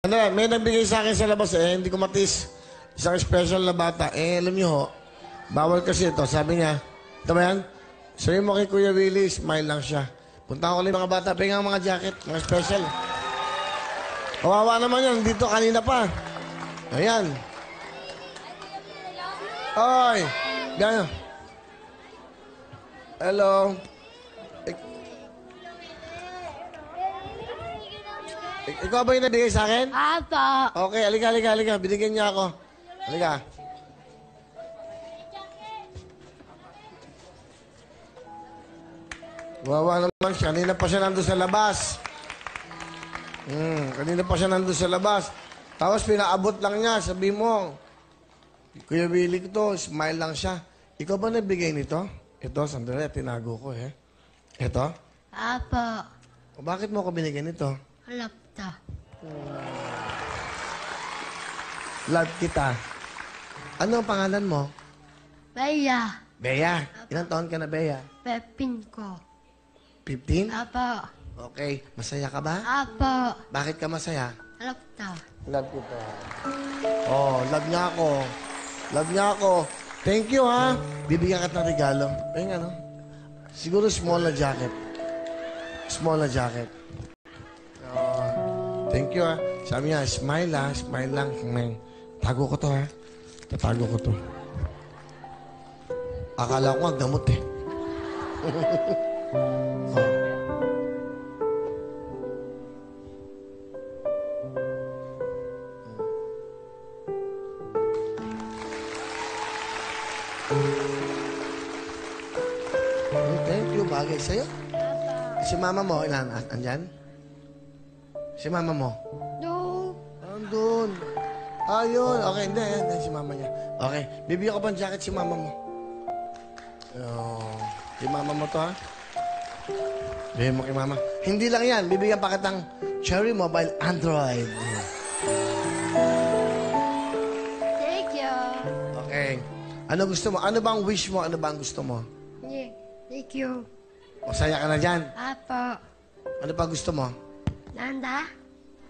Andra, may nagbigay sa akin sa labas hindi ko matis. Isang special na bata. Alam niyo ho, bawal kasi ito. Sabi niya, ito ba yan? Sabi mo kay Kuya Willie, smile lang siya. Punta ko ulit mga bata, pengang mga jacket, mga special. Kawawa naman yan, dito kanina pa. Ayan. Oy, gano'n. Hello. Ikaw ba yung nabigay sa akin? Apa. Okay, halika. Binigyan niya ako. Halika. Wawa naman siya. Kanina pa siya nandun sa labas. Kanina pa siya nandun sa labas. Tapos pinaabot lang niya. Sabi mo, Kuya Willie ko to, smile lang siya. Ikaw ba nabigay nito? Ito, sandali, tinago ko Ito? Apa. O bakit mo ako binigyan nito? Halapta. Love kita. Ano ang pangalan mo? Bea. Bea. Ilang taon ka na, Bea? Pepin ko. 15? Apa. Okay. Masaya ka ba? Apa. Bakit ka masaya? Halapta. Love kita. Oh, love niya ako. Love niya ako. Thank you, ha? Bibigyan ka ng regalo. Ayun, ano? Siguro small na jacket. Small na jacket. Thank you, ha? Sabi niya, smile, ha? Smile lang. Tago ko to, ha? Tatago ko to. Akala ko nga gamot, eh. Oh. Thank you. Bagay sa'yo. Si mama mo, ilan? Andyan? Si mama mo? No. Andun. Ayun. Okay, hindi. Yan si mama niya. Okay. Bibigyan ko pa ng jacket si mama mo. Oh. Si mama mo to, ha? Bibigyan mo kay mama. Hindi lang yan. Bibigyan pa kitang Cherry Mobile Android. Thank you. Okay. Ano gusto mo? Ano bang wish mo? Ano bang gusto mo? Thank you. Masaya ka na dyan. Apa. Ano pa gusto mo? Nanda.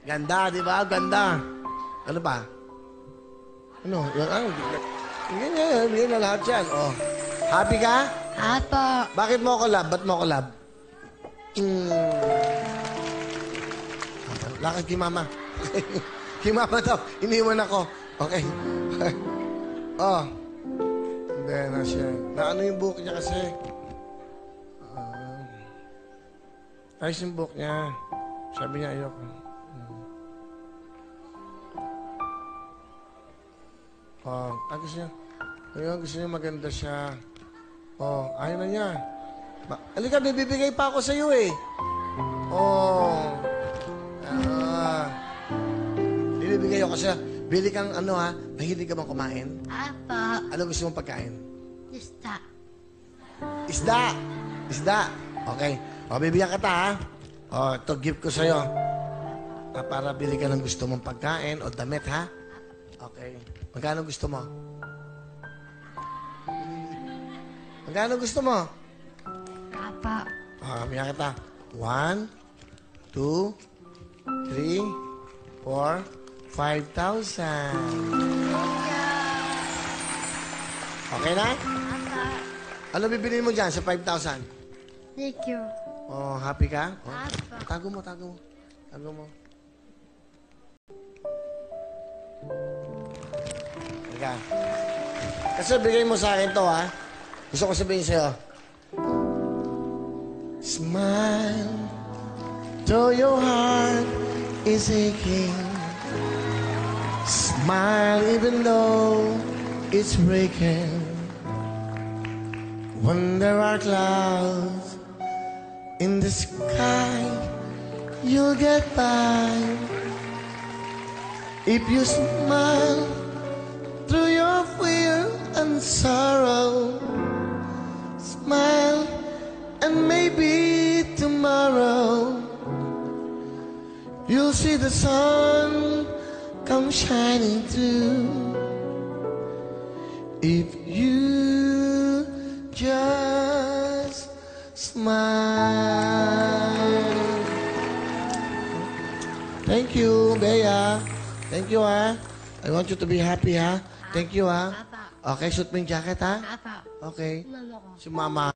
Ganda, di ba? Ganda. Ano pa? Ano? Yan na lahat yan. Oh. Happy ka? Apa. Bakit mo ako love? Ba't mo ako love? Lakad kay mama. Kay mama daw. Iniwan ako. Okay. Oh. Hindi na siya. Naano yung buhok niya kasi? Ayos yung buhok niya. Sabi niya ayoko. Oh, gusto niya. Ayun, gusto niya maganda siya. Oh, ayaw na niya. Halika, bibigay pa ako sa iyo eh. Oh. Bibigay ako siya. Bili kang ano ha, mahilig ka bang kumain? Apa. Ano gusto mong pagkain? Isda. Isda. Isda. Okay. O, bibigyan kita ha. O, ito gift ko sa'yo. Para bili ka ng gusto mong pagkain o damit ha. Okay. Magkano gusto mo? Magkano gusto mo? Apa. Bibigyan kita. 1, 2, 3, 4, 5,000. Okay na? Apa. Ano bibilin mo dyan sa 5,000? Thank you. Oh, happy ka? Oh, Apa. tago mo. Tago mo. Teka. Kasi bigay mo sa akin to, ha? Gusto ko sabihin sa'yo. Smile, though your heart is aching. Smile even though it's breaking. When there are clouds in the sky, you'll get by. If you smile through your fear and sorrow, smile and maybe tomorrow you'll see the sun come shining through. If you just smile. Thank you, Bea. Thank you, ha. I want you to be happy, ha. Thank you, ha. Apa. Okay, suit mo yung jacket, ha. Apa. Okay. Mama ko. Si mama.